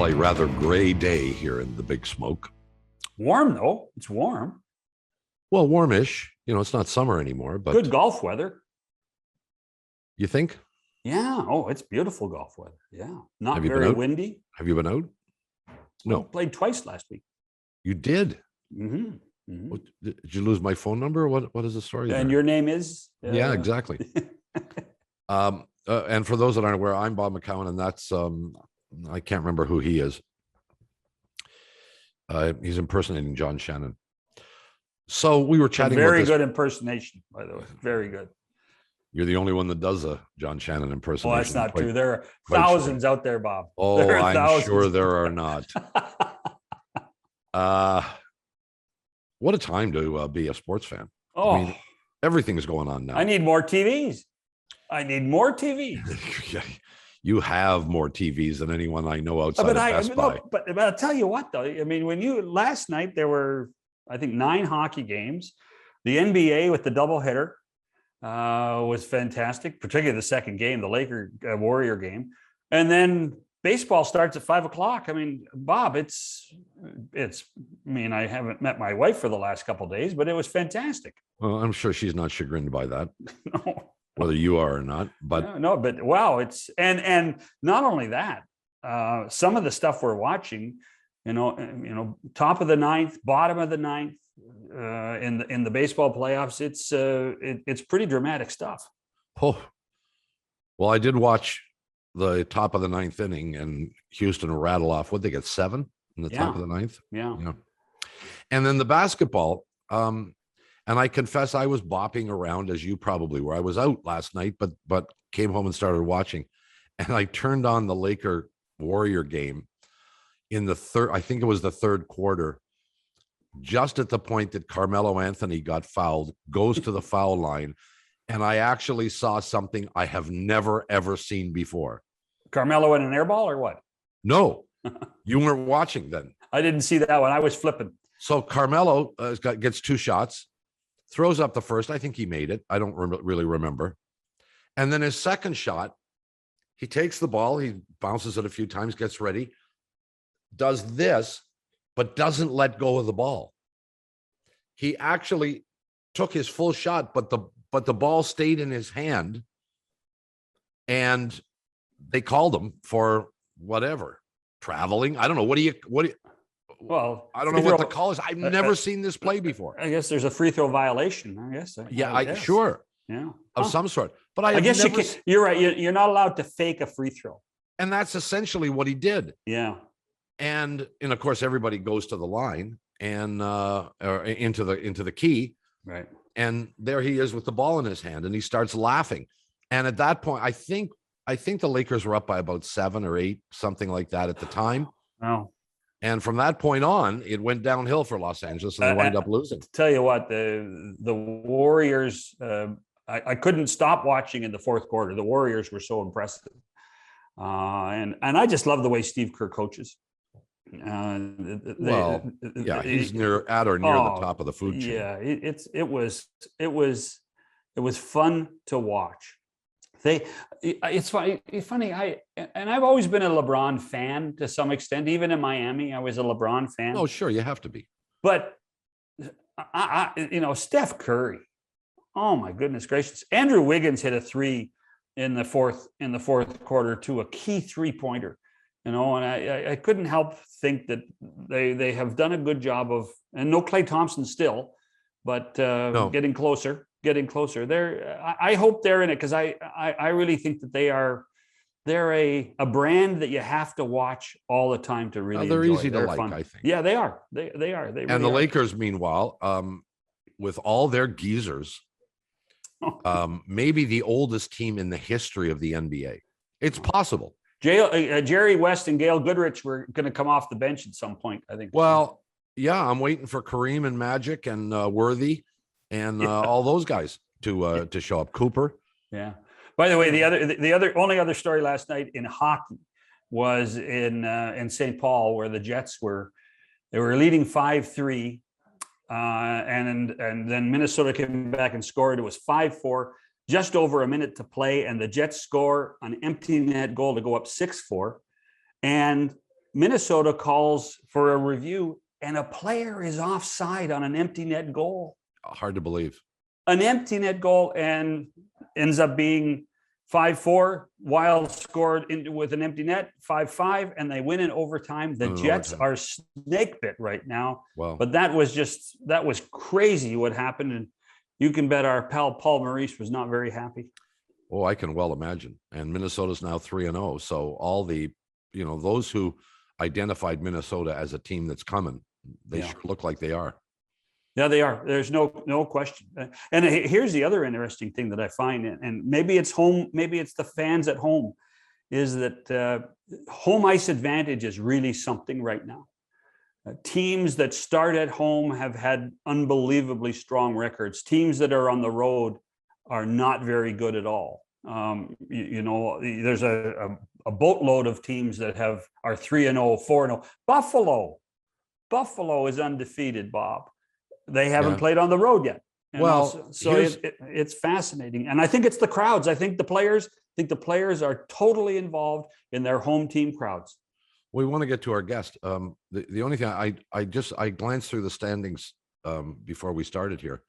a rather gray day here in the Big Smoke. Warm though. It's warm. Well, warmish. You know, it's not summer anymore, but good golf weather. You think? Yeah. Oh, it's beautiful golf weather. Yeah. Not Have you very been out? windy. Have you been out? No. I played twice last week. You did? Mm-hmm. Mm-hmm. Did you lose my phone number? What is the story? And there? your name is? Yeah, exactly. And for those that aren't aware, I'm Bob McCowan, and that's I can't remember who he is. He's impersonating John Shannon. So we were chatting. Very good impersonation, by the way. Very good. You're the only one that does a John Shannon impersonation. Well, that's not true. There are thousands out there, Bob. Oh, I'm sure there are not. What a time to be a sports fan. Oh, I mean, everything's going on now. I need more TVs. I need more TVs. You have more TVs than anyone I know outside of Best Buy. But I'll tell you what, though. I mean, last night there were, I think, 9 hockey games. The NBA with the doubleheader was fantastic, particularly the second game, the Laker Warrior game. And then baseball starts at 5:00. I mean, Bob, it's, I mean, I haven't met my wife for the last couple of days, but it was fantastic. Well, I'm sure she's not chagrined by that. No. Whether you are or not, but no, but wow, it's and not only that, some of the stuff we're watching, top of the ninth, bottom of the ninth, in the baseball playoffs, it's pretty dramatic stuff. Oh, well, I did watch the top of the ninth inning, and Houston rattle off. What'd they get, 7 in the top of the ninth? Yeah. And then the basketball. And I confess I was bopping around, as you probably were. I was out last night, but came home and started watching. And I turned on the Laker Warrior game in the third, I think it was the third quarter, just at the point that Carmelo Anthony got fouled, goes to the foul line. And I actually saw something I have never, ever seen before. Carmelo in an air ball or what? No, you weren't watching then. I didn't see that one. I was flipping. So Carmelo gets 2 shots. Throws up the first. I think he made it. I don't really remember. And then his second shot, he takes the ball. He bounces it a few times, gets ready, does this, but doesn't let go of the ball. He actually took his full shot, but the ball stayed in his hand. And they called him for whatever, traveling. I don't know. What do you Well, I don't know what the call is. I've never seen this play before. I guess there's a free throw violation. I guess. Sure. Yeah. Of some sort. But I guess you're right. You're not allowed to fake a free throw. And that's essentially what he did. Yeah. And of course, everybody goes to the line and or into the key. Right. And there he is with the ball in his hand, and he starts laughing. And at that point, I think the Lakers were up by about 7 or 8, something like that at the time. Wow. And from that point on, it went downhill for Los Angeles, and they wound up losing. Tell you what, the Warriors, I couldn't stop watching in the fourth quarter. The Warriors were so impressive, and I just love the way Steve Kerr coaches. He's near the top of the food chain. Yeah, it was fun to watch. It's funny. I've always been a LeBron fan to some extent. Even in Miami, I was a LeBron fan. Oh, sure, you have to be. But Steph Curry. Oh my goodness gracious! Andrew Wiggins hit a 3 in the fourth quarter to a key 3-pointer. And I couldn't help think that they have done a good job of, and no Klay Thompson still, but getting closer. I hope they're in it, because I really think that they're a brand that you have to watch all the time to really they're enjoy. Easy to like, fun. I think. Yeah, they are. They are. They really and the are. Lakers, meanwhile, with all their geezers, maybe the oldest team in the history of the NBA. It's possible. Jerry West and Gail Goodrich were going to come off the bench at some point, I think. Well, yeah, I'm waiting for Kareem and Magic and Worthy and all those guys to show up. Cooper. Yeah. By the way, the only other story last night in hockey was in St. Paul, where the Jets were leading 5-3, and then Minnesota came back and scored. It was 5-4, just over a minute to play, and the Jets score an empty net goal to go up 6-4, and Minnesota calls for a review and a player is offside on an empty net goal. Hard to believe. An empty net goal, and ends up being 5-4. Wild scored with an empty net, 5-5, and they win in overtime. The Jets are snake bit right now. Wow. But that was crazy what happened. And you can bet our pal Paul Maurice was not very happy. Oh, I can well imagine. And Minnesota's now 3-0. So all the, those who identified Minnesota as a team that's coming, they sure look like they are. Yeah, they are. There's no question. And here's the other interesting thing that I find, and maybe it's home, maybe it's the fans at home, is that home ice advantage is really something right now. Teams that start at home have had unbelievably strong records. Teams that are on the road are not very good at all. There's a boatload of teams that are 3-0, 4-0. Buffalo is undefeated, Bob. They haven't played on the road yet. It's fascinating. And I think it's the crowds. I think the players are totally involved in their home team crowds. We want to get to our guest. The only thing I glanced through the standings before we started here.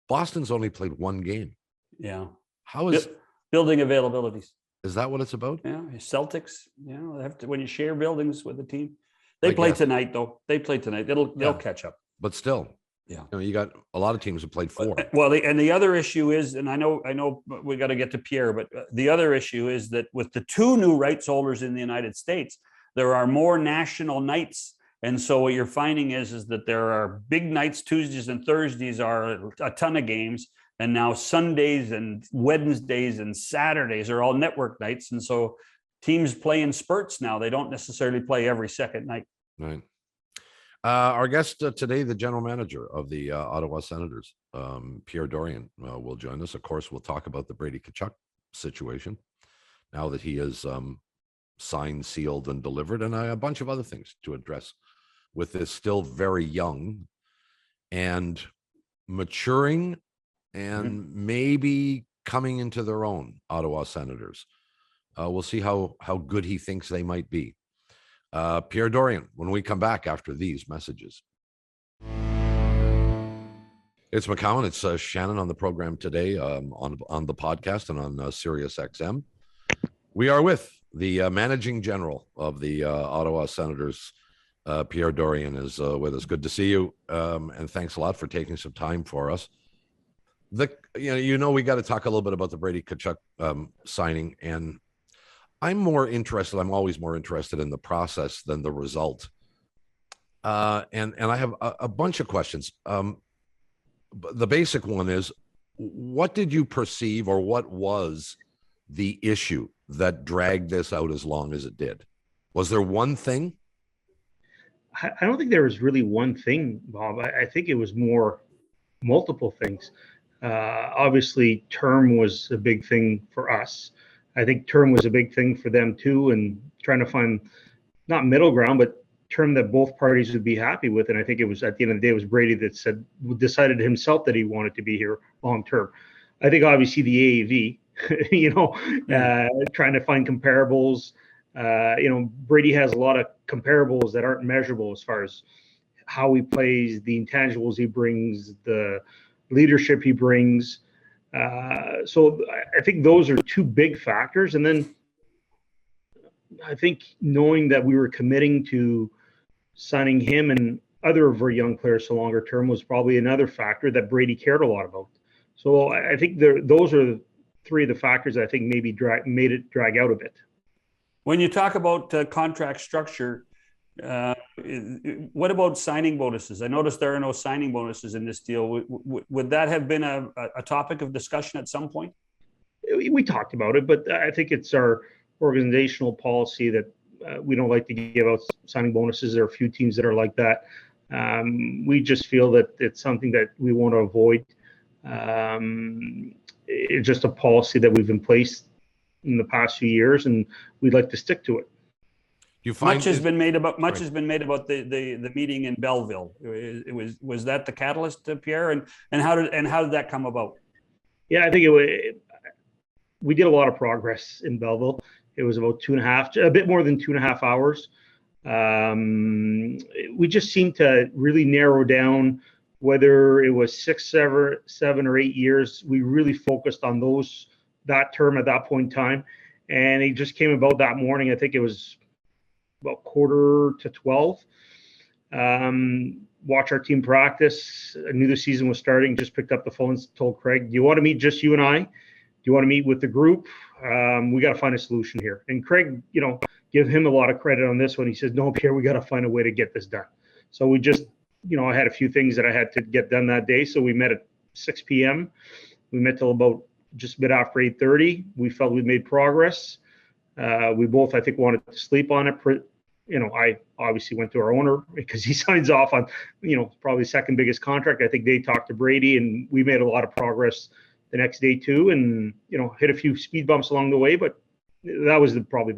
Boston's only played one game. Yeah. How is building availabilities? Is that what it's about? Yeah. Celtics, they have to, when you share buildings with a team, they play tonight though. They play tonight. They'll catch up. But still, you got a lot of teams that played 4. Well, and the other issue is, and I know we got to get to Pierre, but the other issue is that with the 2 new rights holders in the United States, there are more national nights. And so what you're finding is that there are big nights. Tuesdays and Thursdays are a ton of games. And now Sundays and Wednesdays and Saturdays are all network nights. And so teams play in spurts now. They don't necessarily play every second night. Right. Our guest today, the general manager of the Ottawa Senators, Pierre Dorion, will join us. Of course, we'll talk about the Brady Tkachuk situation now that he is signed, sealed, and delivered, and a bunch of other things to address with this still very young and maturing and maybe coming into their own Ottawa Senators. We'll see how good he thinks they might be. Pierre Dorion, when we come back after these messages. It's McCowan. It's Shannon on the program today on the podcast and on Sirius XM. We are with the managing general of the Ottawa Senators. Pierre Dorion is with us. Good to see you, and thanks a lot for taking some time for us. We got to talk a little bit about the Brady Tkachuk signing, and I'm always more interested in the process than the result. And I have a bunch of questions. The basic one is, what did you perceive, or what was the issue that dragged this out as long as it did? Was there one thing? I don't think there was really one thing, Bob. I think it was more multiple things. Obviously, term was a big thing for us. I think term was a big thing for them too, and trying to find not middle ground, but term that both parties would be happy with. And I think it was, at the end of the day, it was Brady that decided himself that he wanted to be here long term. I think obviously the AAV, trying to find comparables. Brady has a lot of comparables that aren't measurable as far as how he plays, the intangibles he brings, the leadership he brings. So I think those are 2 big factors. And then I think knowing that we were committing to signing him and other of our young players to longer term was probably another factor that Brady cared a lot about. So I think those are 3 of the factors that I think maybe made it drag out a bit. When you talk about contract structure, what about signing bonuses? I noticed there are no signing bonuses in this deal. Would that have been a topic of discussion at some point? We talked about it, but I think it's our organizational policy that we don't like to give out signing bonuses. There are a few teams that are like that. We just feel that it's something that we want to avoid. It's just a policy that we've in place in the past few years, and we'd like to stick to it. Much has been made about the meeting in Belleville. Was that the catalyst, Pierre? And how did that come about? Yeah, I think we did a lot of progress in Belleville. It was about a bit more than 2.5 hours. We just seemed to really narrow down whether it was 6, 7 or 8 years. We really focused on that term at that point in time. And it just came about that morning. I think it was about 11:45. Watch our team practice. I knew the season was starting. Just picked up the phone and told Craig, "Do you want to meet just you and I? Do you want to meet with the group? We got to find a solution here." And Craig, give him a lot of credit on this one. He says, "No, Pierre, we got to find a way to get this done." So we just, I had a few things that I had to get done that day. So we met at 6 p.m. We met till about just a bit after 8:30. We felt we made progress. We both, I think, wanted to sleep on it. I obviously went to our owner because he signs off on, probably the second biggest contract. I think they talked to Brady, and we made a lot of progress the next day too, and hit a few speed bumps along the way. But that was probably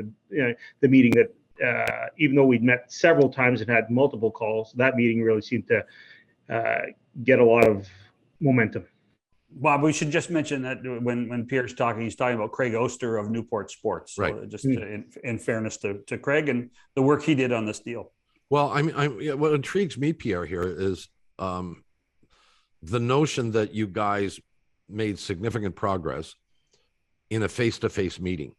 the meeting that, even though we'd met several times and had multiple calls, that meeting really seemed to get a lot of momentum. Bob, we should just mention that when Pierre's talking, he's talking about Craig Oster of Newport Sports. So right. Just in fairness to Craig and the work he did on this deal. Well, what intrigues me, Pierre, here is the notion that you guys made significant progress in a face-to-face meeting.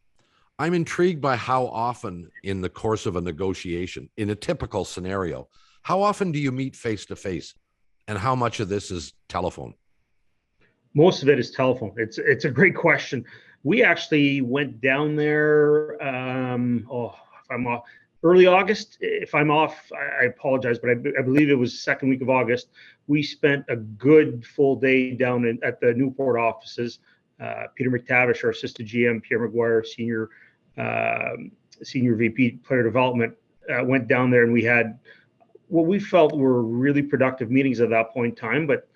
I'm intrigued by how often in the course of a negotiation, in a typical scenario, how often do you meet face-to-face, and how much of this is telephone? Most of it is telephone. It's a great question. We actually went down there. If I'm off early August, if I'm off, I apologize, but I believe it was second week of August. We spent a good full day down at the Newport offices. Peter McTavish, our assistant GM, Pierre Mcguire, senior VP player development, went down there, and we had what we felt were really productive meetings at that point in time. But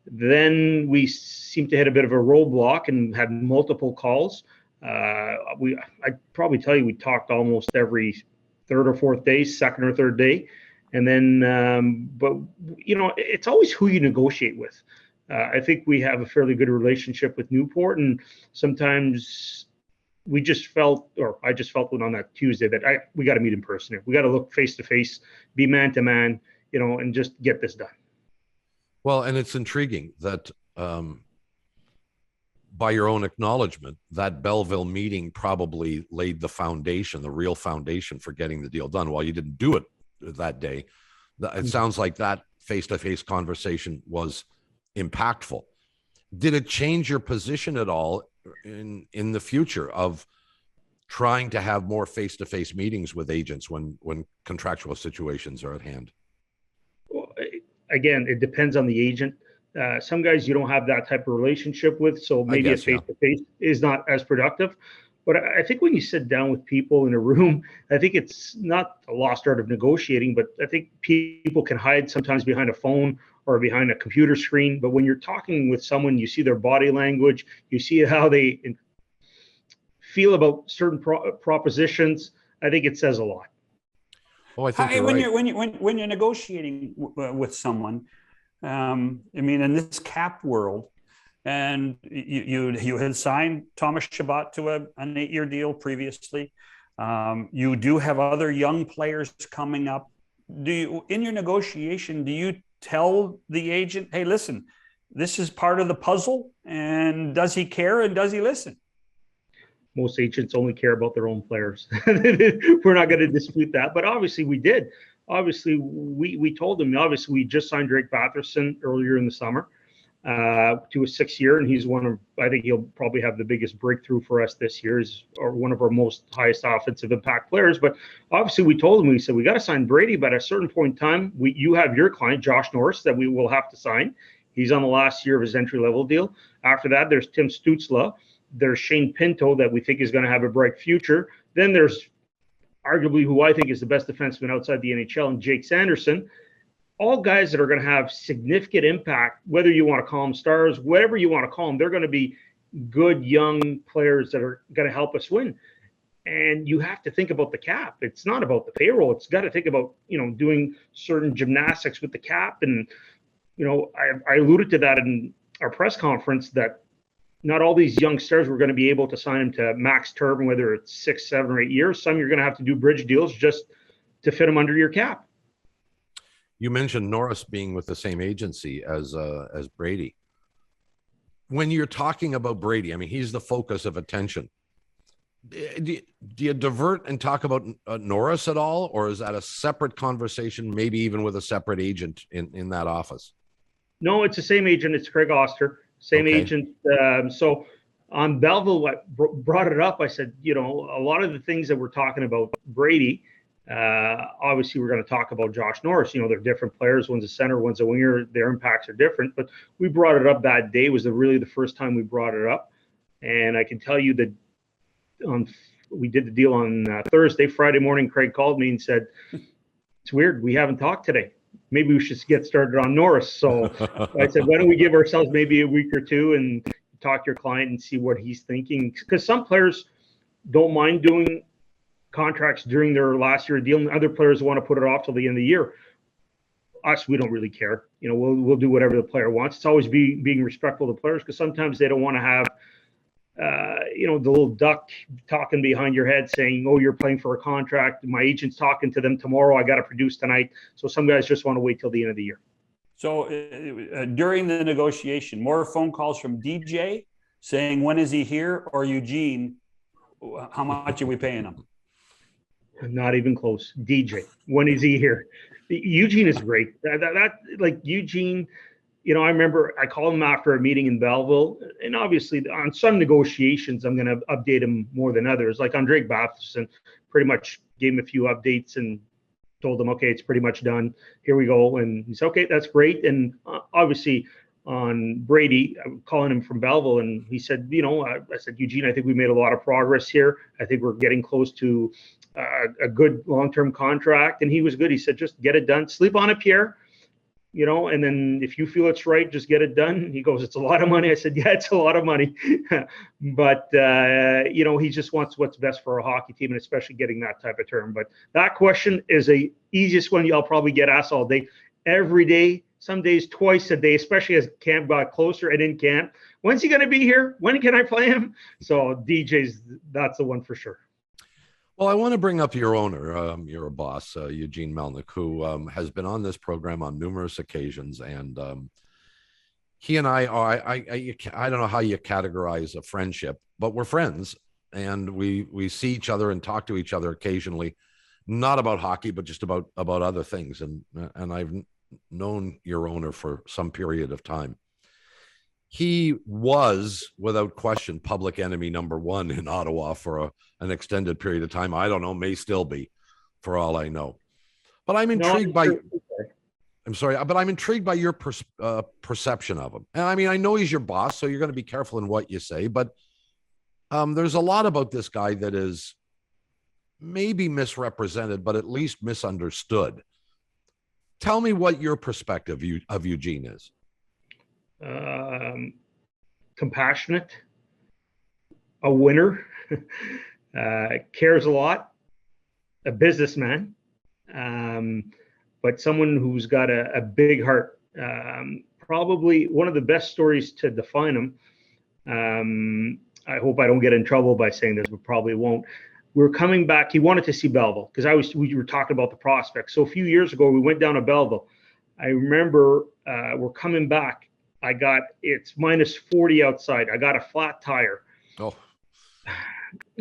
then we seemed to hit a bit of a roadblock and had multiple calls. I'd probably tell you we talked almost every third or fourth day, second or third day. And then, but it's always who you negotiate with. I think we have a fairly good relationship with Newport, and sometimes we just felt, or I just felt on that Tuesday that we got to meet in person here. We got to look face to face, be man to man, and just get this done. Well, and it's intriguing that by your own acknowledgement, that Belleville meeting probably laid the foundation, the real foundation for getting the deal done. While you didn't do it that day, it sounds like that face-to-face conversation was impactful. Did it change your position at all in the future of trying to have more face-to-face meetings with agents when contractual situations are at hand? Well, again, it depends on the agent. Some guys you don't have that type of relationship with, so maybe a face-to-face is not as productive. But I think when you sit down with people in a room, I think it's not a lost art of negotiating, but I think people can hide sometimes behind a phone or behind a computer screen. But when you're talking with someone, you see their body language, you see how they feel about certain propositions. I think it says a lot. Oh, I think when you're negotiating with someone, in this cap world, and you had signed Thomas Chabot to an 8-year deal previously. You do have other young players coming up. In your negotiation, do you tell the agent, "Hey, listen, this is part of the puzzle," and does he care and does he listen? Most agents only care about their own players. We're not going to dispute that, but obviously we did. Obviously, we told him. Obviously, we just signed Drake Batherson earlier in the summer to a 6-year, and he's I think he'll probably have the biggest breakthrough for us this year, or one of our most highest offensive impact players. But obviously, we told him, we said, we got to sign Brady, but at a certain point in time, you have your client, Josh Norris, that we will have to sign. He's on the last year of his entry-level deal. After that, there's Tim Stützle. There's Shane Pinto that we think is going to have a bright future. Then there's arguably who I think is the best defenseman outside the NHL, and Jake Sanderson. All guys that are going to have significant impact, whether you want to call them stars, whatever you want to call them, they're going to be good young players that are going to help us win. And you have to think about the cap. It's not about the payroll. It's got to think about, doing certain gymnastics with the cap. And, I alluded to that in our press conference that, not all these young stars were going to be able to sign them to max term, whether it's 6, 7, or 8 years. Some you're going to have to do bridge deals just to fit them under your cap. You mentioned Norris being with the same agency as Brady. When you're talking about Brady, I mean, he's the focus of attention. Do you divert and talk about Norris at all, or is that a separate conversation, maybe even with a separate agent in that office? No, it's the same agent. It's Craig Oster, same agent. So on Belleville, I brought it up. I said, you know, a lot of the things that we're talking about Brady, obviously we're going to talk about Josh Norris. You know, they're different players. One's a center, one's a winger. Their impacts are different. But we brought it up that day. It was really the first time we brought it up. And I can tell you that we did the deal on Thursday. Friday morning, Craig called me and said, it's weird, we haven't talked today. Maybe we should get started on Norris. So I said, why don't we give ourselves maybe a week or two and talk to your client and see what he's thinking? Because some players don't mind doing contracts during their last year deal, and other players want to put it off till the end of the year. Us, we don't really care. You know, we'll do whatever the player wants. It's always being respectful to players, because sometimes they don't want to have you know, the little duck talking behind your head saying, oh, you're playing for a contract. My agent's talking to them tomorrow. I got to produce tonight. So some guys just want to wait till the end of the year. So during the negotiation, more phone calls from DJ saying, when is he here? Or Eugene, how much are we paying him? Not even close. DJ, when is he here? Eugene is great. That like Eugene, you know, I remember I called him after a meeting in Belleville, and obviously on some negotiations, I'm going to update him more than others. Like on Drake Batherson, pretty much gave him a few updates and told him, okay, it's pretty much done. Here we go. And he said, okay, that's great. And obviously on Brady, I'm calling him from Belleville, and he said, you know, I said, Eugene, I think we made a lot of progress here. I think we're getting close to a good long-term contract. And he was good. He said, just get it done. Sleep on it, Pierre. You know, and then if you feel it's right, just get it done. He goes, it's a lot of money. I said, yeah, it's a lot of money. But, you know, he just wants what's best for a hockey team, and especially getting that type of term. But that question is the easiest one I'll probably get asked all day, every day, some days twice a day, especially as camp got closer and in camp. When's he going to be here? When can I play him? So DJ's, that's the one for sure. Well, I want to bring up your owner, your boss, Eugene Melnick, who has been on this program on numerous occasions. And he and I don't know how you categorize a friendship, but we're friends. And we see each other and talk to each other occasionally, not about hockey, but just about other things. And I've known your owner for some period of time. He was, without question, public enemy number one in Ottawa for an extended period of time. I don't know, may still be, for all I know. But I'm intrigued I'm sorry, but I'm intrigued by your perception of him. And I mean, I know he's your boss, so you're going to be careful in what you say. But there's a lot about this guy that is maybe misrepresented, but at least misunderstood. Tell me what your perspective of Eugene is. Compassionate, a winner, cares a lot, a businessman, but someone who's got a big heart. Probably one of the best stories to define him. I hope I don't get in trouble by saying this, but probably won't. We're coming back. He wanted to see Belleville because we were talking about the prospects. So a few years ago, we went down to Belleville. I remember we're coming back. It's minus 40 outside. I got a flat tire. Oh.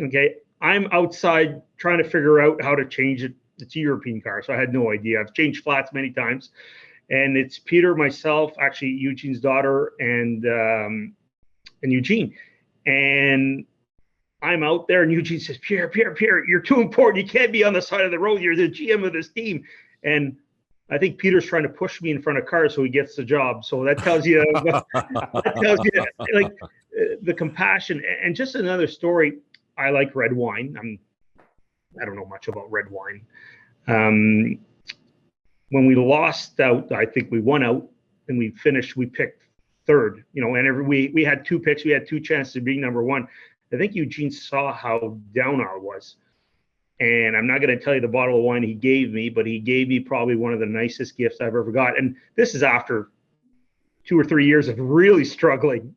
Okay. I'm outside trying to figure out how to change it. It's a European car, so I had no idea. I've changed flats many times. And it's Peter, myself, actually Eugene's daughter, and Eugene. And I'm out there, and Eugene says, Pierre, you're too important. You can't be on the side of the road. You're the GM of this team. And I think Peter's trying to push me in front of cars so he gets the job. So that tells you, like the compassion. And just another story. I like red wine. I don't know much about red wine. When we lost out, I think we won out and we picked third. You know, and we had 2 picks. We had 2 chances of being number 1. I think Eugene saw how down I was. And I'm not going to tell you the bottle of wine he gave me, but he gave me probably one of the nicest gifts I've ever got. And this is after 2 or 3 years of really struggling,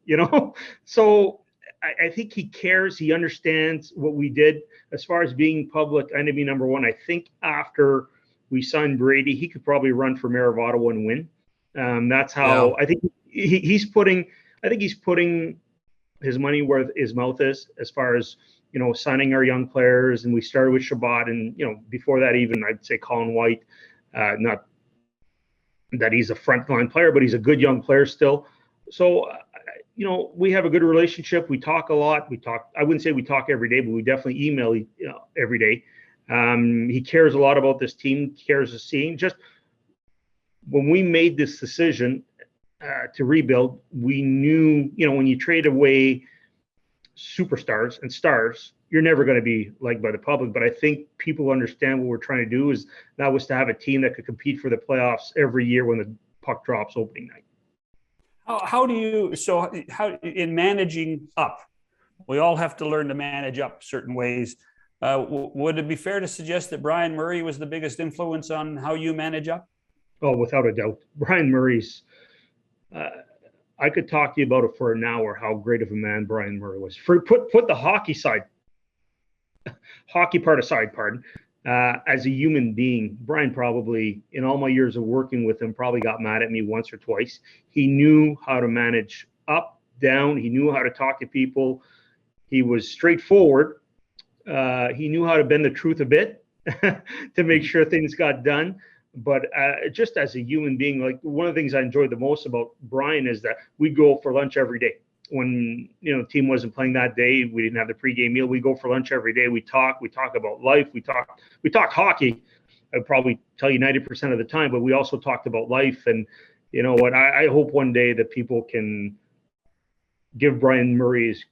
So I think he cares. He understands what we did as far as being public enemy number one. I think after we signed Brady, he could probably run for mayor of Ottawa and win. That's how I think he's putting. I think he's putting his money where his mouth is, as far as signing our young players. And we started with Shabbat, and before that, even I'd say Colin White. Not that he's a frontline player, but he's a good young player still. So we have a good relationship. We talk a lot. I wouldn't say we talk every day, but we definitely email every day. He cares a lot about this team, cares the scene. Just when we made this decision to rebuild, we knew, when you trade away superstars and stars, you're never going to be liked by the public. But I think people understand what we're trying to do is that was to have a team that could compete for the playoffs every year when the puck drops opening night. How in managing up, we all have to learn to manage up certain ways. Would it be fair to suggest that Brian Murray was the biggest influence on how you manage up? Oh, without a doubt. Brian Murray's, I could talk to you about it for an hour, how great of a man Brian Murray was. Put the hockey part aside, pardon. As a human being, Brian probably, in all my years of working with him, probably got mad at me once or twice. He knew how to manage up, down. He knew how to talk to people. He was straightforward. He knew how to bend the truth a bit to make sure things got done. But just as a human being, like, one of the things I enjoyed the most about Brian is that we go for lunch every day. When the team wasn't playing that day, we didn't have the pregame meal. We go for lunch every day. We talk about life. We talk hockey. I'd probably tell you 90% of the time, but we also talked about life. And you know what? I hope one day that people can give Brian Murray his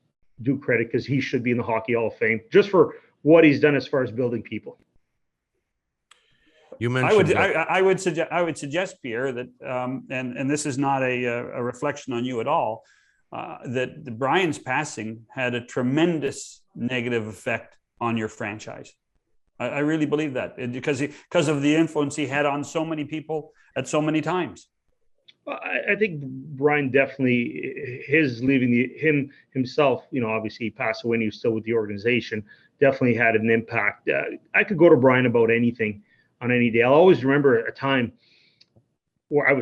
due credit, because he should be in the Hockey Hall of Fame just for what he's done as far as building people. You mentioned I would suggest, Pierre, that and this is not a reflection on you at all, that Brian's passing had a tremendous negative effect on your franchise. I really believe that, because of the influence he had on so many people at so many times. Well, I think Brian definitely, his leaving himself, obviously he passed away and he was still with the organization, definitely had an impact. I could go to Brian about anything on any day. I'll always remember a time where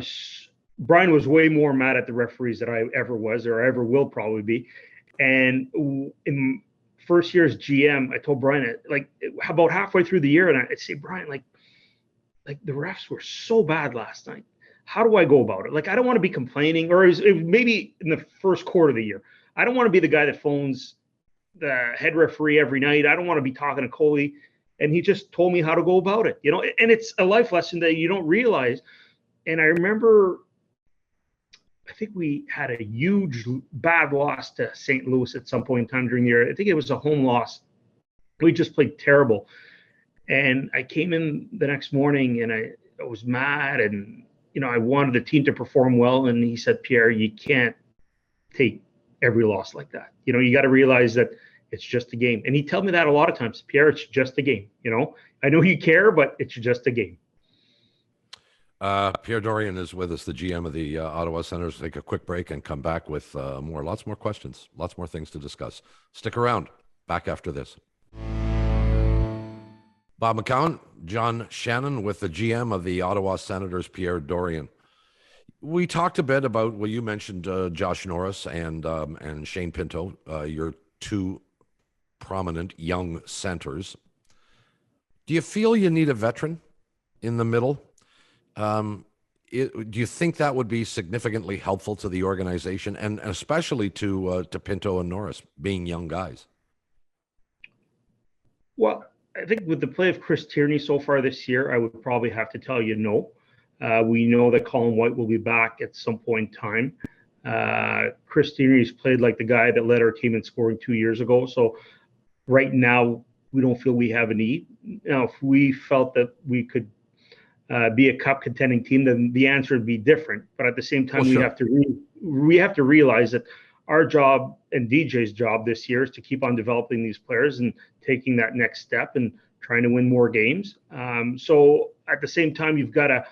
Brian was way more mad at the referees than I ever was, or ever will probably be. And in first year as GM, I told Brian, like, about halfway through the year, and I'd say, Brian, like the refs were so bad last night. How do I go about it? Like, I don't want to be complaining, or maybe in the first quarter of the year. I don't want to be the guy that phones the head referee every night. I don't want to be talking to Coley. And he just told me how to go about it, and it's a life lesson that you don't realize. And I remember, I think we had a huge bad loss to St. Louis at some point in time during the year. I think it was a home loss. We just played terrible. And I came in the next morning and I was mad, and I wanted the team to perform well. And he said, Pierre, you can't take every loss like that. You got to realize that it's just a game. And he told me that a lot of times, Pierre, it's just a game. I know you care, but it's just a game. Pierre Dorion is with us, the GM of the Ottawa Senators. Take a quick break and come back with lots more questions, lots more things to discuss. Stick around. Back after this. Bob McCown, John Shannon with the GM of the Ottawa Senators, Pierre Dorion. We talked a bit about, well, you mentioned Josh Norris and Shane Pinto, your two prominent young centers. Do you feel you need a veteran in the middle? Do you think that would be significantly helpful to the organization, and especially to Pinto and Norris being young guys? Well, I think with the play of Chris Tierney so far this year, I would probably have to tell you no. We know that Colin White will be back at some point in time. Chris Tierney's played like the guy that led our team in scoring 2 years ago. So right now, we don't feel we have a need. Now, if we felt that we could be a cup contending team, then the answer would be different. But at the same time, well, sure. we have to realize that our job and DJ's job this year is to keep on developing these players and taking that next step and trying to win more games. So at the same time, you've got to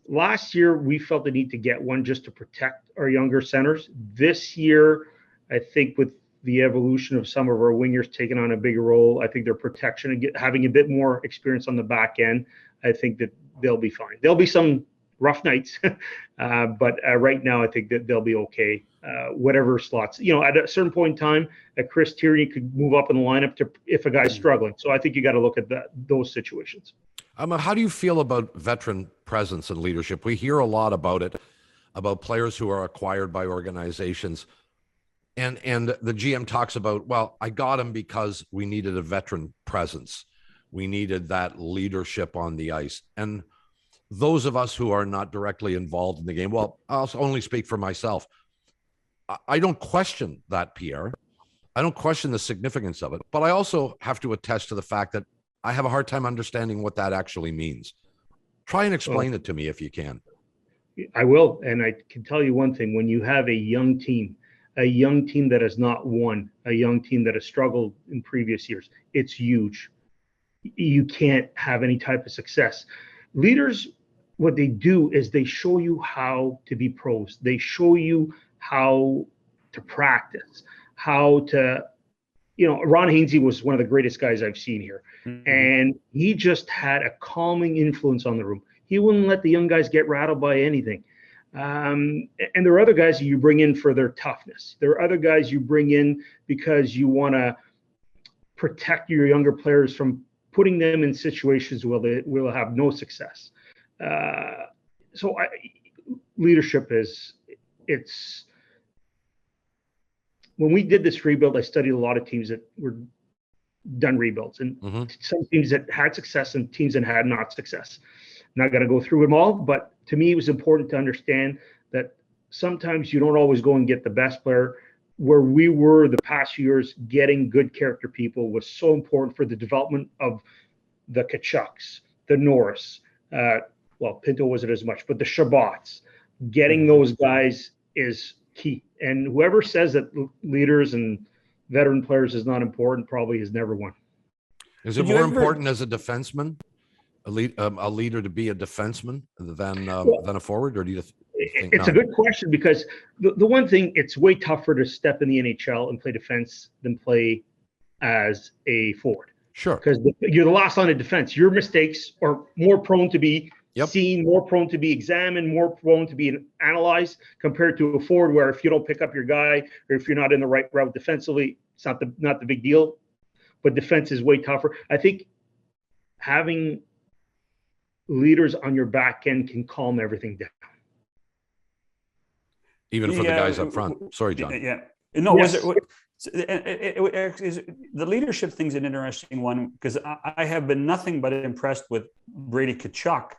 last year we felt the need to get one just to protect our younger centers. This year, I think with the evolution of some of our wingers taking on a bigger role, I think their protection and having a bit more experience on the back end, I think that they'll be fine. There'll be some rough nights, but right now I think that they'll be okay. Whatever slots, at a certain point in time, Chris Tierney could move up in the lineup to if a guy's struggling. So I think you got to look at those situations. How do you feel about veteran presence and leadership? We hear a lot about it, about players who are acquired by organizations. And the GM talks about, well, I got him because we needed a veteran presence. We needed that leadership on the ice. And those of us who are not directly involved in the game, well, I'll only speak for myself. I don't question that, Pierre. I don't question the significance of it, but I also have to attest to the fact that I have a hard time understanding what that actually means. Try and explain it to me if you can. I will. And I can tell you one thing, when you have a young team that has not won, a young team that has struggled in previous years, it's huge. You can't have any type of success. Leaders, what they do is they show you how to be pros. They show you how to practice, how to, Ron Hainsey was one of the greatest guys I've seen here. Mm-hmm. And he just had a calming influence on the room. He wouldn't let the young guys get rattled by anything. And there are other guys you bring in for their toughness. There are other guys you bring in because you want to protect your younger players from putting them in situations where they will have no success. Leadership it's when we did this rebuild, I studied a lot of teams that were done rebuilds, and some teams that had success and teams that had not success. I'm not going to go through them all, but to me, it was important to understand that sometimes you don't always go and get the best player. Where we were the past few years, getting good character people was so important for the development of the Tkachuks, the Norris. Pinto wasn't as much, but the Shabots. Getting those guys is key. And whoever says that leaders and veteran players is not important probably has never won. Is it more important as a defenseman, a leader to be a defenseman than a forward, or do you think it's a good question, because the one thing, it's way tougher to step in the NHL and play defense than play as a forward. Sure. Because you're the last line of defense. Your mistakes are more prone to be seen, more prone to be examined, more prone to be analyzed, compared to a forward where if you don't pick up your guy or if you're not in the right route defensively, it's not the big deal. But defense is way tougher. I think having leaders on your back end can calm everything down. Even for the guys up front. Sorry, John. Yeah. No, yes. The leadership thing's an interesting one, because I have been nothing but impressed with Brady Tkachuk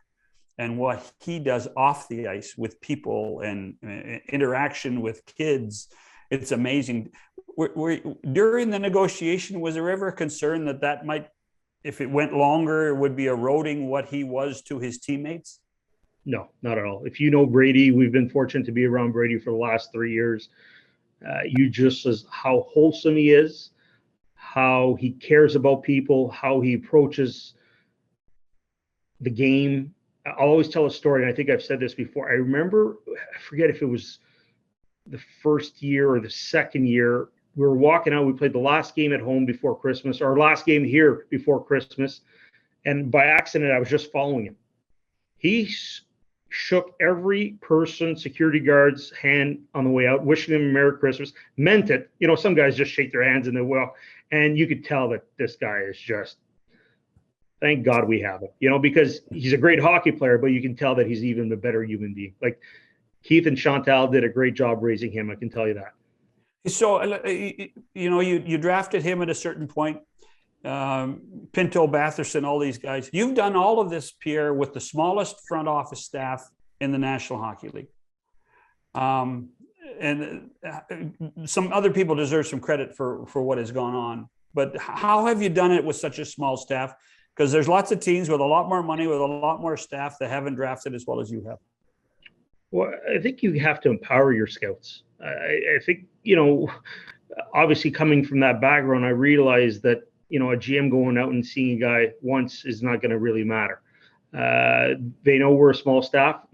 and what he does off the ice with people and interaction with kids. It's amazing. During the negotiation, was there ever a concern that might, if it went longer, it would be eroding what he was to his teammates? No, not at all. If you know Brady, we've been fortunate to be around Brady for the last 3 years. You just as how wholesome he is, how he cares about people, how he approaches the game. I'll always tell a story, and I think I've said this before. I remember, I forget if it was the first year or the second year, we were walking out. We played the last game at home before Christmas, our last game here before Christmas. And by accident, I was just following him. He shook every person, security guard's hand on the way out, wishing them a Merry Christmas, meant it. Some guys just shake their hands and they will. And you could tell that this guy is just, thank God we have him, because he's a great hockey player, but you can tell that he's even a better human being. Like Keith and Chantal did a great job raising him. I can tell you that. So, you drafted him at a certain point. Pinto, Batherson, all these guys. You've done all of this, Pierre, with the smallest front office staff in the National Hockey League. And some other people deserve some credit for what has gone on. But how have you done it with such a small staff? Because there's lots of teams with a lot more money, with a lot more staff that haven't drafted as well as you have. Well, I think you have to empower your scouts. I think, obviously coming from that background, I realized that, a GM going out and seeing a guy once is not going to really matter. They know we're a small staff.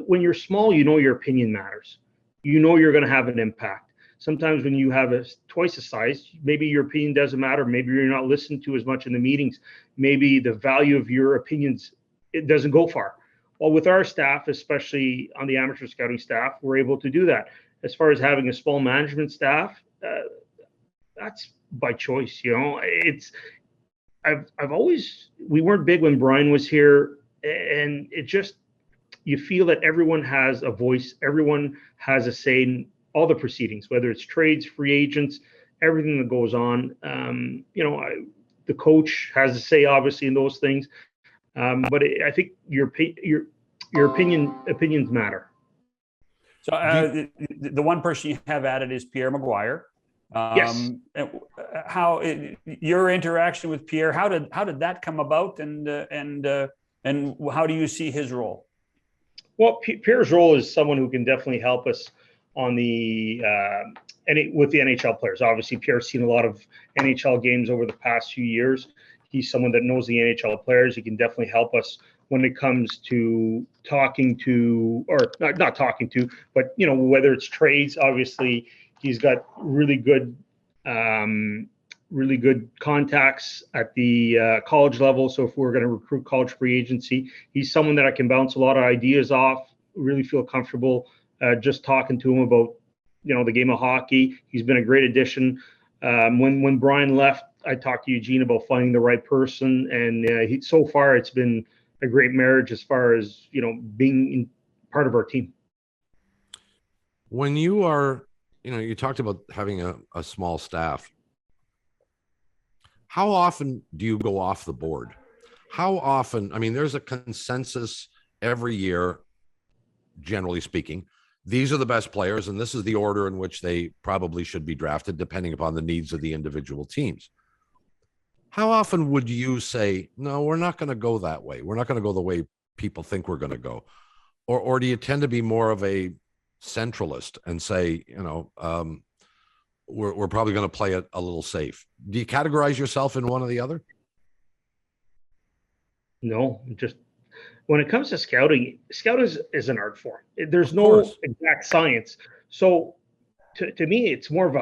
When you're small, you know your opinion matters. You know you're going to have an impact. Sometimes when you have twice the size, maybe your opinion doesn't matter. Maybe you're not listened to as much in the meetings. Maybe the value of your opinions, it doesn't go far. Well, with our staff, especially on the amateur scouting staff, we're able to do that. As far as having a small management staff, that's by choice. I've always, we weren't big when Brian was here, and it just, you feel that everyone has a voice, everyone has a say in all the proceedings, whether it's trades, free agents, everything that goes on. The coach has a say, obviously, in those things. But I think your opinions matter. So the one person you have added is Pierre Mcguire. Yes. How your interaction with Pierre? How did that come about, and how do you see his role? Well, Pierre's role is someone who can definitely help us on with the NHL players. Obviously, Pierre's seen a lot of NHL games over the past few years. He's someone that knows the NHL players. He can definitely help us when it comes to talking to, or not talking to, but whether it's trades. Obviously, he's got really good contacts at the college level. So if we're going to recruit college free agency, he's someone that I can bounce a lot of ideas off. Really feel comfortable just talking to him about the game of hockey. He's been a great addition. When Brian left, I talked to Eugene about finding the right person, and so far it's been a great marriage as far as being part of our team. When you are, you talked about having a small staff. How often do you go off the board? How often? I mean, there's a consensus every year, generally speaking. These are the best players, and this is the order in which they probably should be drafted, depending upon the needs of the individual teams. How often would you say, no, we're not going to go that way? We're not going to go the way people think we're going to go. Or do you tend to be more of a centralist and say, we're probably going to play it a little safe? Do you categorize yourself in one or the other? No, just when it comes to scouting is an art form. There's no exact science. So to me, it's more of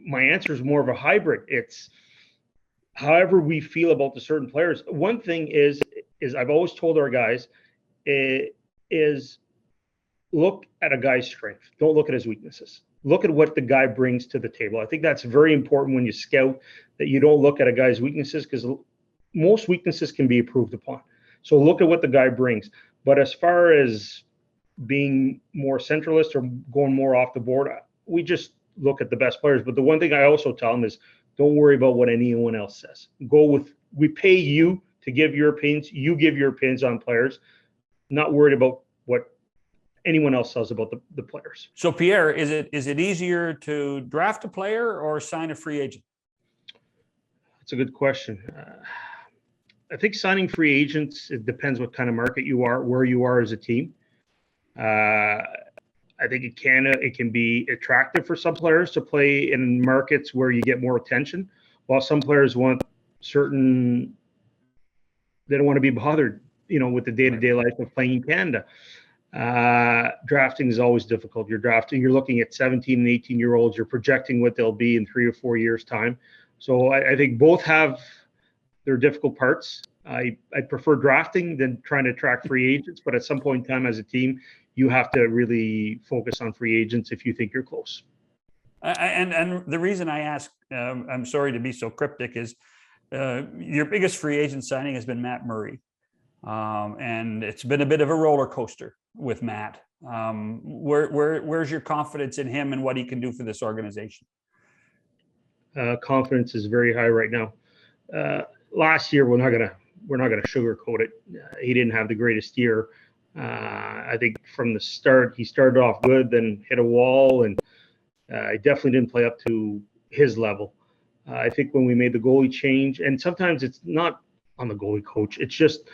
my answer is more of a hybrid. It's however we feel about the certain players. One thing is I've always told our guys is look at a guy's strength. Don't look at his weaknesses. Look at what the guy brings to the table. I think that's very important when you scout, that you don't look at a guy's weaknesses, because most weaknesses can be improved upon. So look at what the guy brings. But as far as being more centralist or going more off the board, we just look at the best players. But the one thing I also tell them is don't worry about what anyone else says. We pay you to give your opinions. You give your opinions on players, not worried about what anyone else says about the players. So Pierre, is it easier to draft a player or sign a free agent? That's a good question. I think signing free agents, it depends what kind of market you are, where you are as a team. I think it can be attractive for some players to play in markets where you get more attention, while some players they don't want to be bothered, with the day-to-day life of playing in Canada. Drafting is always difficult. You're looking at 17 and 18-year-olds. You're projecting what they'll be in 3 or 4 years' time. So I think both have their difficult parts. I prefer drafting than trying to attract free agents, but at some point in time as a team, you have to really focus on free agents if you think you're close. And the reason I ask, I'm sorry to be so cryptic, is your biggest free agent signing has been Matt Murray. And it's been a bit of a roller coaster with Matt. Where's your confidence in him and what he can do for this organization? Confidence is very high right now. Last year, we're not gonna sugarcoat it. He didn't have the greatest year. I think from the start, he started off good, then hit a wall, and he definitely didn't play up to his level. I think when we made the goalie change, and sometimes it's not on the goalie coach, it's just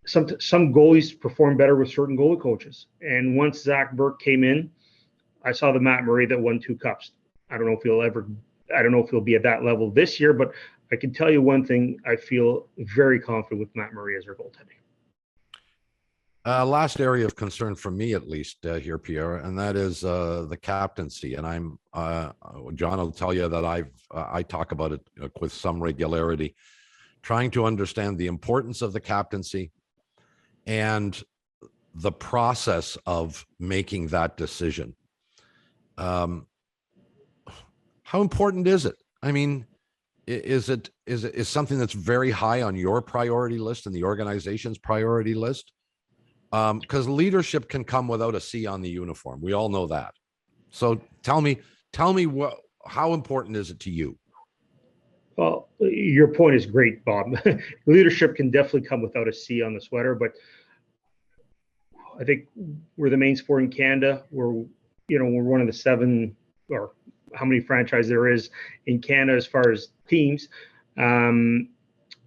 some goalies perform better with certain goalie coaches. And once Zach Burke came in, I saw the Matt Murray that won 2 cups. I don't know if he'll be at that level this year, but I can tell you one thing, I feel very confident with Matt Murray as our goaltending. Last area of concern for me, at least here, Pierre, and that is the captaincy. And I'm John will tell you that I talk about it with some regularity, trying to understand the importance of the captaincy and the process of making that decision. How important is it? I mean, is it something that's very high on your priority list and the organization's priority list? Because leadership can come without a C on the uniform. We all know that. So tell me how important is it to you? Well, your point is great, Bob. Leadership can definitely come without a C on the sweater, but I think we're the main sport in Canada. We're one of the 7 or how many franchises there is in Canada as far as teams.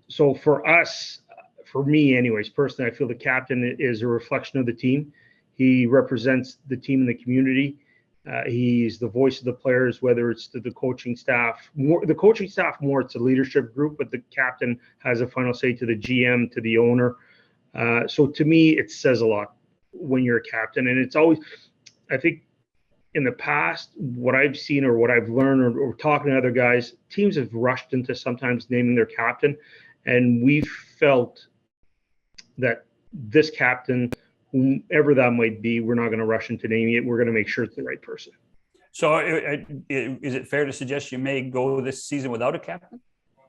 So for us, for me anyways, personally, I feel the captain is a reflection of the team. He represents the team and the community. He's the voice of the players, whether it's to the coaching staff. The coaching staff more, it's a leadership group, but the captain has a final say to the GM, to the owner. So to me, it says a lot when you're a captain. And it's always, I think in the past, what I've seen or what I've learned or talking to other guys, teams have rushed into sometimes naming their captain. And we've felt that this captain, whomever that might be, we're not going to rush into naming it. We're going to make sure it's the right person. So is it fair to suggest you may go this season without a captain?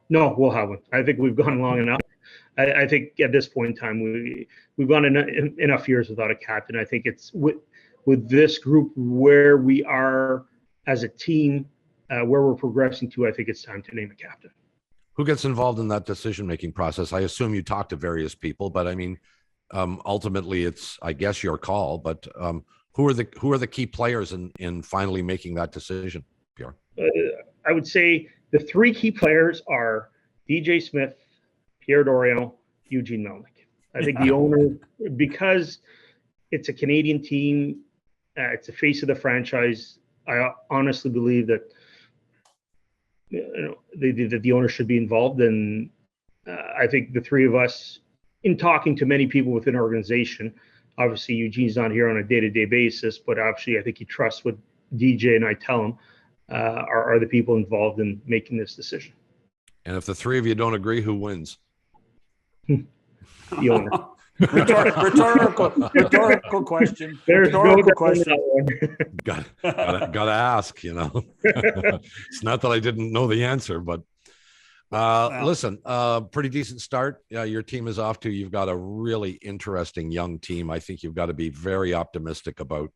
No, we'll have one. I think we've gone long enough. I think at this point in time, we've gone enough years without a captain. I think it's with this group where we are as a team, where we're progressing to, I think it's time to name a captain. Who gets involved in that decision-making process? I assume you talk to various people, but I mean, ultimately it's, I guess, your call, but who are the key players in finally making that decision, Pierre? I would say the 3 key players are DJ Smith, Pierre Dorion, Eugene Melnyk. I think the owner, because it's a Canadian team, it's the face of the franchise. I honestly believe that that the owner should be involved, and I think the 3 of us, in talking to many people within our organization, obviously Eugene's not here on a day-to-day basis, but actually I think he trusts what DJ and I tell him are the people involved in making this decision. And if the 3 of you don't agree, who wins? The owner. Rhetorical question. There's rhetorical no question. Gotta ask, It's not that I didn't know the answer, but listen, pretty decent start. Your team is off to, you've got a really interesting young team. I think you've got to be very optimistic about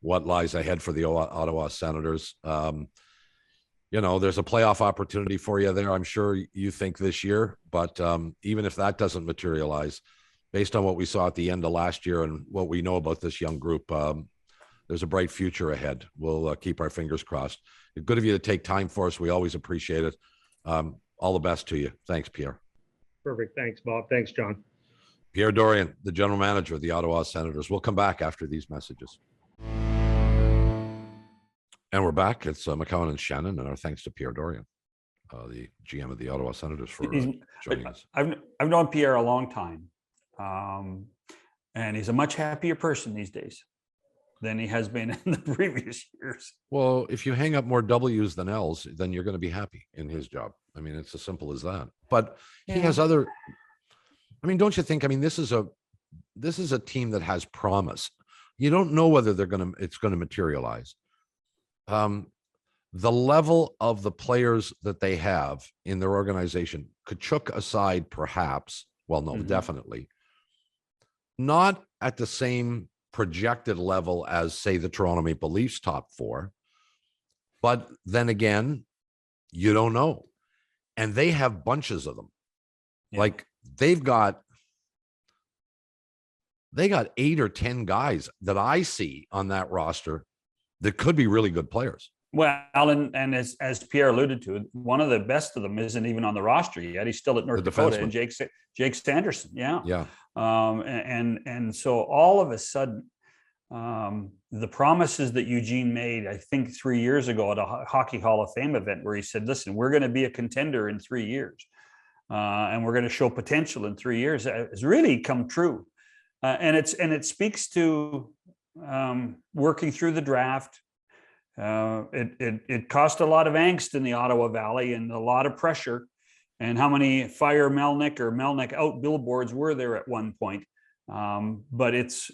what lies ahead for the Ottawa Senators. There's a playoff opportunity for you there, I'm sure you think, this year, but even if that doesn't materialize, based on what we saw at the end of last year and what we know about this young group, there's a bright future ahead. We'll keep our fingers crossed. Good of you to take time for us. We always appreciate it. All the best to you. Thanks, Pierre. Perfect. Thanks, Bob. Thanks, John. Pierre Dorion, the general manager of the Ottawa Senators. We'll come back after these messages. And we're back. It's McCowan and Shannon, and our thanks to Pierre Dorion, the GM of the Ottawa Senators, for joining us. I've known Pierre a long time. And he's a much happier person these days than he has been in the previous years. Well, if you hang up more W's than L's, then you're going to be happy in his job. I mean, it's as simple as that. But he has other, I mean, don't you think, I mean, this is a team that has promise. You don't know whether it's going to materialize. The level of the players that they have in their organization, Tkachuk aside, perhaps, well, no, definitely, not at the same projected level as, say, the Toronto Maple Leafs top 4. But then again, you don't know. And they have bunches of them. Yeah. Like they got 8 or 10 guys that I see on that roster that could be really good players. Well, and as Pierre alluded to, one of the best of them isn't even on the roster yet. He's still at North Dakota, and Jake Sanderson. Yeah. And so all of a sudden, the promises that Eugene made, I think 3 years ago at a Hockey Hall of Fame event, where he said, listen, we're going to be a contender in 3 years, and we're going to show potential in 3 years, has really come true. and it speaks to working through the draft. It cost a lot of angst in the Ottawa Valley and a lot of pressure. And how many fire Melnick or Melnick out billboards were there at one point? But it's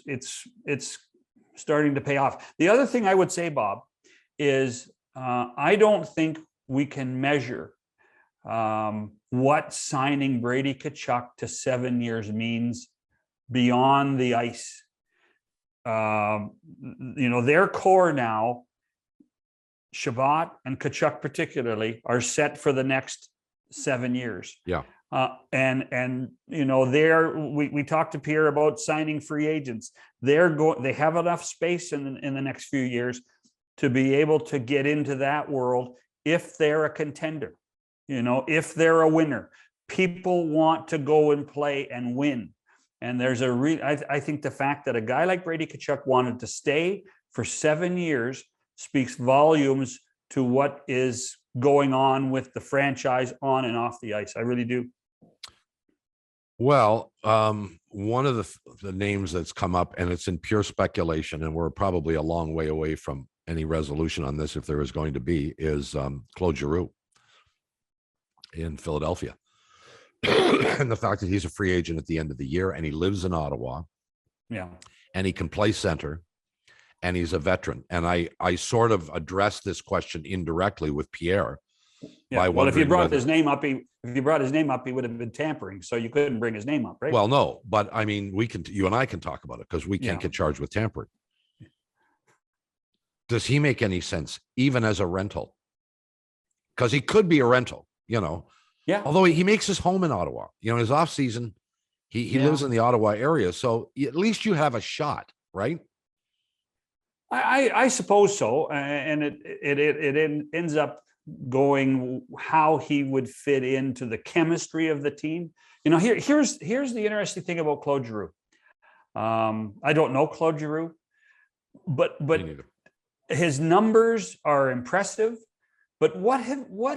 starting to pay off. The other thing I would say, Bob, is I don't think we can measure what signing Brady Tkachuk to 7 years means beyond the ice. Their core now, Shabbat and Tkachuk particularly, are set for the next 7 years. Yeah. We talked to Pierre about signing free agents. They have enough space in the next few years to be able to get into that world if they're a contender, if they're a winner. People want to go and play and win. And there's I think the fact that a guy like Brady Tkachuk wanted to stay for 7 years speaks volumes to what is going on with the franchise on and off the ice. I really do. Well, one of the names that's come up, and it's in pure speculation, and we're probably a long way away from any resolution on this if there is going to be, is Claude Giroux in Philadelphia. And the fact that he's a free agent at the end of the year, and he lives in Ottawa. Yeah. And he can play center, and he's a veteran. And I sort of addressed this question indirectly with Pierre. Yeah. Well, if you brought his name up, he would have been tampering. So you couldn't bring his name up, right? Well, no, but I mean, you and I can talk about it because we can't get charged with tampering. Does he make any sense, even as a rental? Because he could be a rental, Yeah. Although he makes his home in Ottawa, in his off season, he lives in the Ottawa area. So at least you have a shot, right? I suppose so. And it ends up going how he would fit into the chemistry of the team. Here's the interesting thing about Claude Giroux. I don't know Claude Giroux, but his numbers are impressive. But what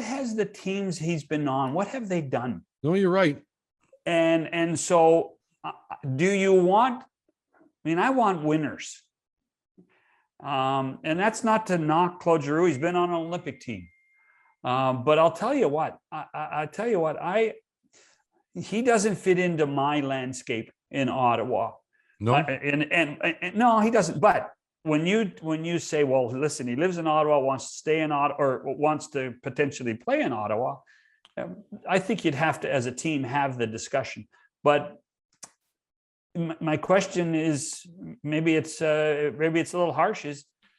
has the teams he's been on? What have they done? No, you're right. And so, do you want? I want winners. And that's not to knock Claude Giroux. He's been on an Olympic team. But I'll tell you what. He doesn't fit into my landscape in Ottawa. No, and no, he doesn't. But when you say, well, listen, he lives in Ottawa, wants to stay in Ottawa, or wants to potentially play in Ottawa, I think you'd have to, as a team, have the discussion. But my question is, maybe it's a little harsh.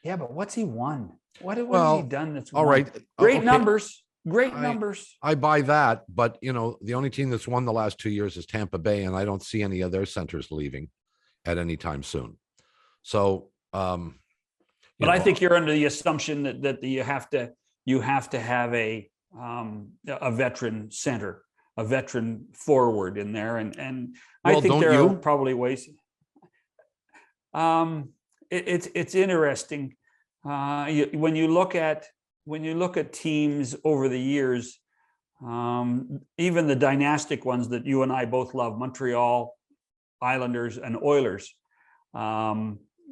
But what's he won? What has he done that's all won? Right? Great numbers. Great numbers. I buy that, but the only team that's won the last 2 years is Tampa Bay, and I don't see any of their centers leaving at any time soon. So. But I think you're under the assumption that you have to have a veteran center, a veteran forward in there, and I think there are probably ways. It's interesting when you look at teams over the years, even the dynastic ones that you and I both love, Montreal, Islanders, and Oilers.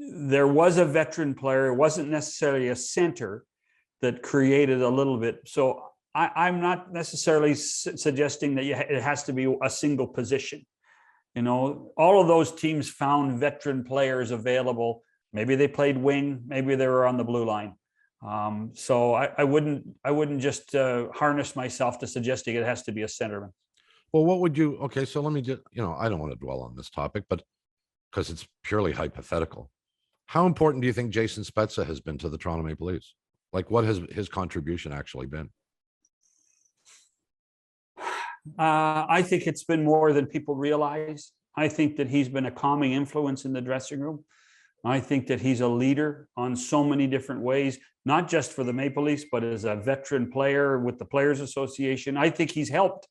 There was a veteran player. It wasn't necessarily a center that created a little bit. So I'm not necessarily suggesting that it has to be a single position. All of those teams found veteran players available. Maybe they played wing. Maybe they were on the blue line. So I wouldn't just harness myself to suggesting it has to be a centerman. Well, what would you? Okay, so let me just. I don't want to dwell on this topic, but because it's purely hypothetical. How important do you think Jason Spezza has been to the Toronto Maple Leafs? Like, what has his contribution actually been? I think it's been more than people realize. I think that he's been a calming influence in the dressing room. I think that he's a leader on so many different ways, not just for the Maple Leafs, but as a veteran player with the Players Association. I think he's helped.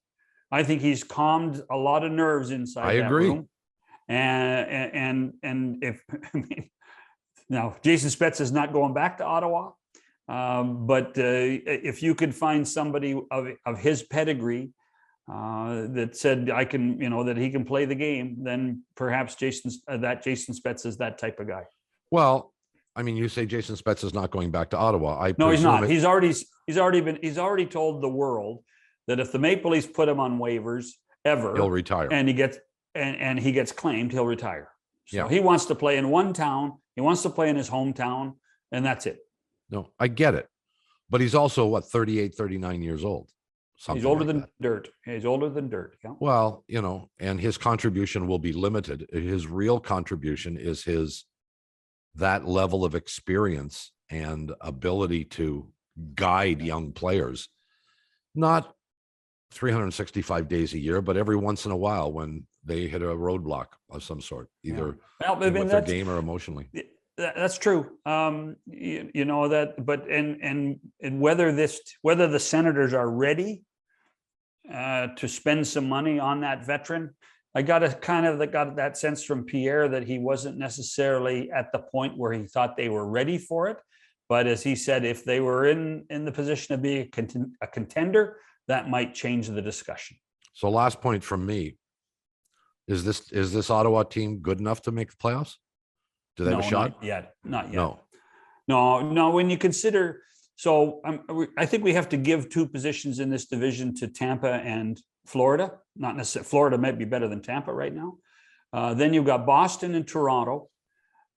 I think he's calmed a lot of nerves inside that room. And if now Jason Spezza is not going back to Ottawa, but if you could find somebody of his pedigree that said I can, that he can play the game, then perhaps Jason Spezza is that type of guy. Well, I mean, you say Jason Spezza is not going back to Ottawa. No, he's not. He's already told the world that if the Maple Leafs put him on waivers ever, he'll retire, and he gets claimed, he'll retire. So Yeah. he wants to play in one town. He wants to play in his hometown, and that's it. No, I get it. But he's also 38, 39 years old. He's older than dirt. He's older than dirt. Yeah. Well, and his contribution will be limited. His real contribution is that level of experience and ability to guide young players, not 365 days a year, but every once in a while when they hit a roadblock of some sort, either with their game or emotionally. That's true. That, but and whether the Senators are ready to spend some money on that veteran, I got that sense from Pierre that he wasn't necessarily at the point where he thought they were ready for it. But as he said, if they were in the position of being a contender, that might change the discussion. So last point from me, is this Ottawa team good enough to make the playoffs? Do they have a shot? Not yet. No. When you consider, I think we have to give two positions in this division to Tampa and Florida. Not necessarily. Florida might be better than Tampa right now. Then you've got Boston and Toronto,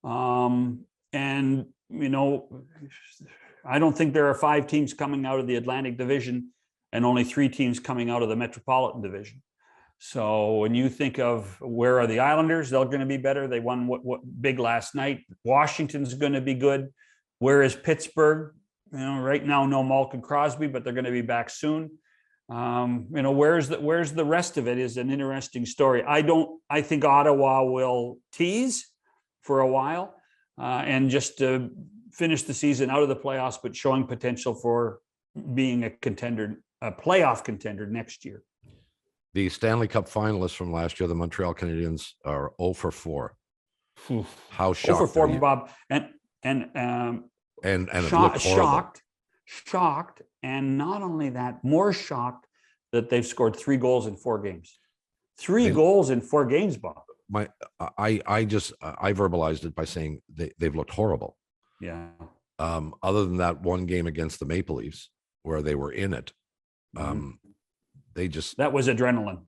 and I don't think there are 5 teams coming out of the Atlantic Division and only 3 teams coming out of the Metropolitan Division. So when you think of where are the Islanders, they're going to be better. They won what big last night. Washington's going to be good. Where is Pittsburgh? Right now, no Malkin Crosby, but they're going to be back soon. Where's the rest of it is an interesting story. I think Ottawa will tease for a while and just finish the season out of the playoffs, but showing potential for being a playoff contender next year. The Stanley Cup finalists from last year, the Montreal Canadiens, are 0 for 4. How shocked? 0 for 4, Bob, and shocked, and not only that, more shocked that they've scored 3 goals in 4 games. 3 goals in 4 games, Bob. I verbalized it by saying they've looked horrible. Yeah. Other than that one game against the Maple Leafs where they were in it, that was adrenaline.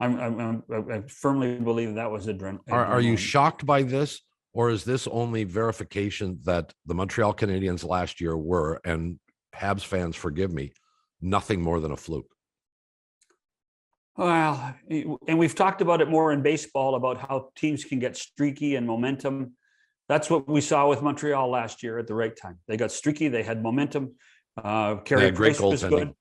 I firmly believe that was adrenaline. Are you shocked by this, or is this only verification that the Montreal Canadiens last year were, and Habs fans forgive me, nothing more than a fluke? Well, and we've talked about it more in baseball about how teams can get streaky and momentum. That's what we saw with Montreal last year at the right time. They got streaky. They had momentum. Carey Price was good.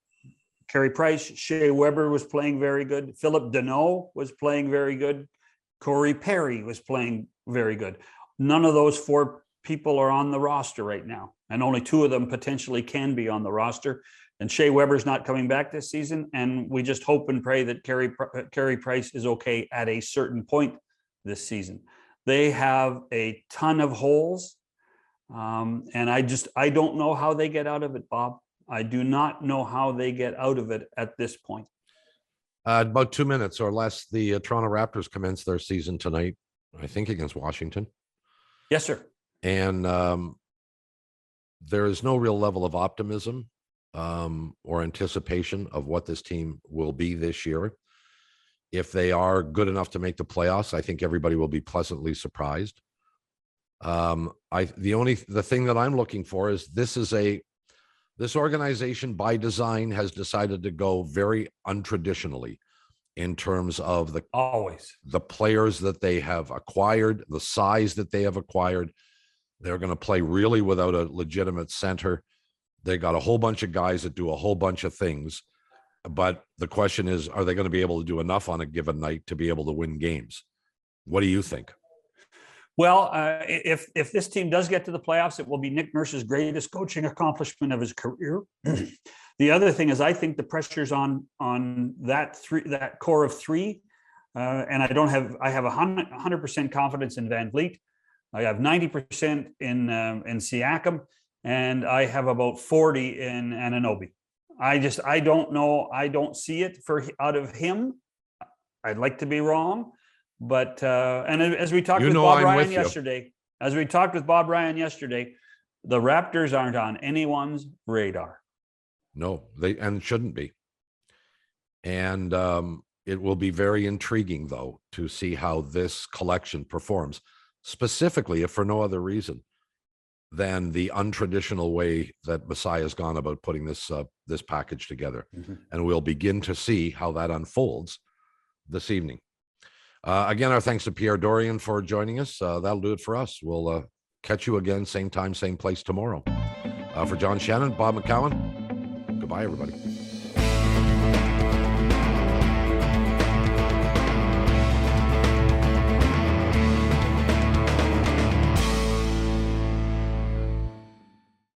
Carey Price, Shea Weber was playing very good. Philip Deneau was playing very good. Corey Perry was playing very good. None of those 4 people are on the roster right now, and only 2 of them potentially can be on the roster. And Shea Weber's not coming back this season, and we just hope and pray that Carey Price is okay at a certain point this season. They have a ton of holes, and I don't know how they get out of it, Bob. I do not know how they get out of it at this point. About 2 minutes or less, the Toronto Raptors commence their season tonight, I think, against Washington. Yes, sir. And there is no real level of optimism or anticipation of what this team will be this year. If they are good enough to make the playoffs, I think everybody will be pleasantly surprised. The thing that I'm looking for is this organization by design has decided to go very untraditionally in terms of the players that they have acquired, the size that they have acquired. They're going to play really without a legitimate center. They got a whole bunch of guys that do a whole bunch of things. But the question is, are they going to be able to do enough on a given night to be able to win games? What do you think? Well, if this team does get to the playoffs, it will be Nick Nurse's greatest coaching accomplishment of his career. The other thing is, I think the pressure's on that core of 3, and I have 100% confidence in Van Vliet. I have 90% in Siakam, and I have about 40 in Anunoby. I don't know. I don't see it out of him. I'd like to be wrong, but and as we talked with Bob Ryan yesterday, the Raptors aren't on anyone's radar. No, they and shouldn't be. And it will be very intriguing, though, to see how this collection performs, specifically, if for no other reason than the untraditional way that Messiah has gone about putting this this package together. And we'll begin to see how that unfolds this evening. Again, our thanks to Pierre Dorion for joining us. That'll do it for us. We'll catch you again, same time, same place tomorrow. For John Shannon, Bob McCowan, goodbye, everybody.